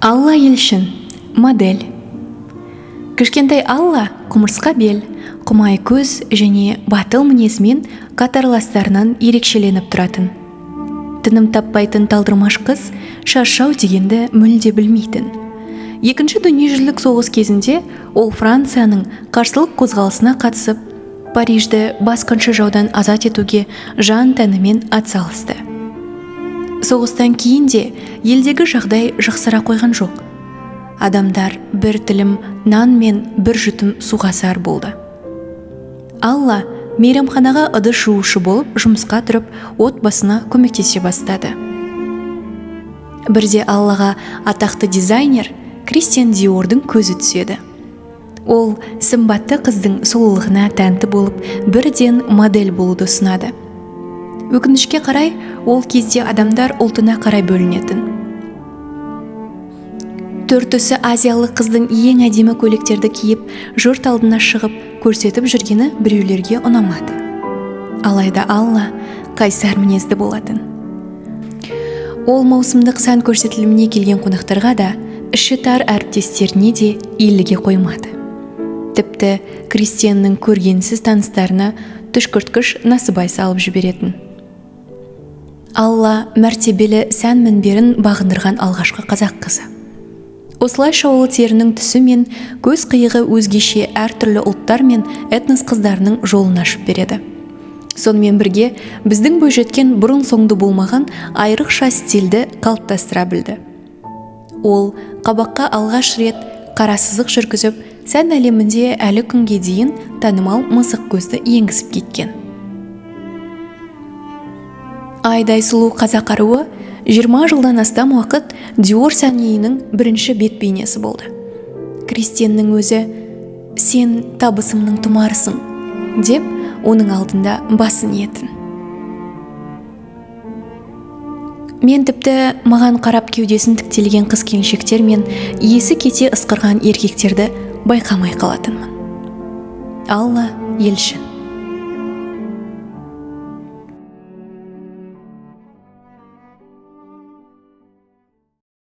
Алла елшін, модель. Кішкентай Алла құмырсқа бел, құмай көз және батыл мінезімен қатарластарынан ерекшеленіп тұратын. Тыным таппайтын талдырмаш қыз шаршау дегенді мүлде білмейтін. Екінші дүниежүзілік соғыс кезінде ол Францияның қарсылық қозғалысына қатысып, Парижді басқыншы жаудан азат етуге жан тәнімен атсалысты. Соғыстан кейін де елдегі жағдай жақсара қойған жоқ. Адамдар бір тілім нан мен бір жұтым суға сар болды. Алла мейрамханаға ыдыс жуушы болып жұмысқа тұрып, отбасына көмектесе бастады. Бірде Аллаға атақты дизайнер Кристиан Диордың көзі түседі. Ол сымбатты қыздың сұлулығына тәнті болып, бірден модель болуды ұсынады. Өкінішке қарай, ол кезде адамдар ұлтына қарай бөлінетін. Төртісі азиялық қыздың ең әдемі көйлектерді киіп, жұрт алдына шығып, көрсетіп жүргені біреулерге ұнамады. Алайда Алла қайсар мінезді болатын. Ол маусымдық сән көрсетіліміне келген қонақтарға да, іші тар әріптестеріне де иіліге қоймады. Тіпті Кристианның көргенсіз таныстарына түшкірткіш насыбай салып жіберетін. Алла мәртебелі сән мінберін бағындырған алғашқы қазақ қызы. Осылайша ол терінің түсі мен көз қиығы өзгеше әртүрлі ұлттар мен этнос қыздарының жолын ашып береді. Сонымен бірге біздің бойжеткен бұрын соңды болмаған айрықша стильді қалыптастыра білді. Ол қабаққа алғаш рет қара сызық жүргізіп, сән әлемінде әлі күнге дейін танымал мысық көзді енгізіп кеткен. Айдай сұлу қазақ аруы 20 жылдан астам уақыт Диор сәнейінің бірінші бет бейнесі болды. Кристианның өзі «Сен табысымның тұмарысың» деп оның алдында басын иетін. Мен тіпті маған қарап кеудесін тіктелген қыз-келіншектер мен есі кете ысқырған еркектерді байқамай қалатынмын. Алла елшін.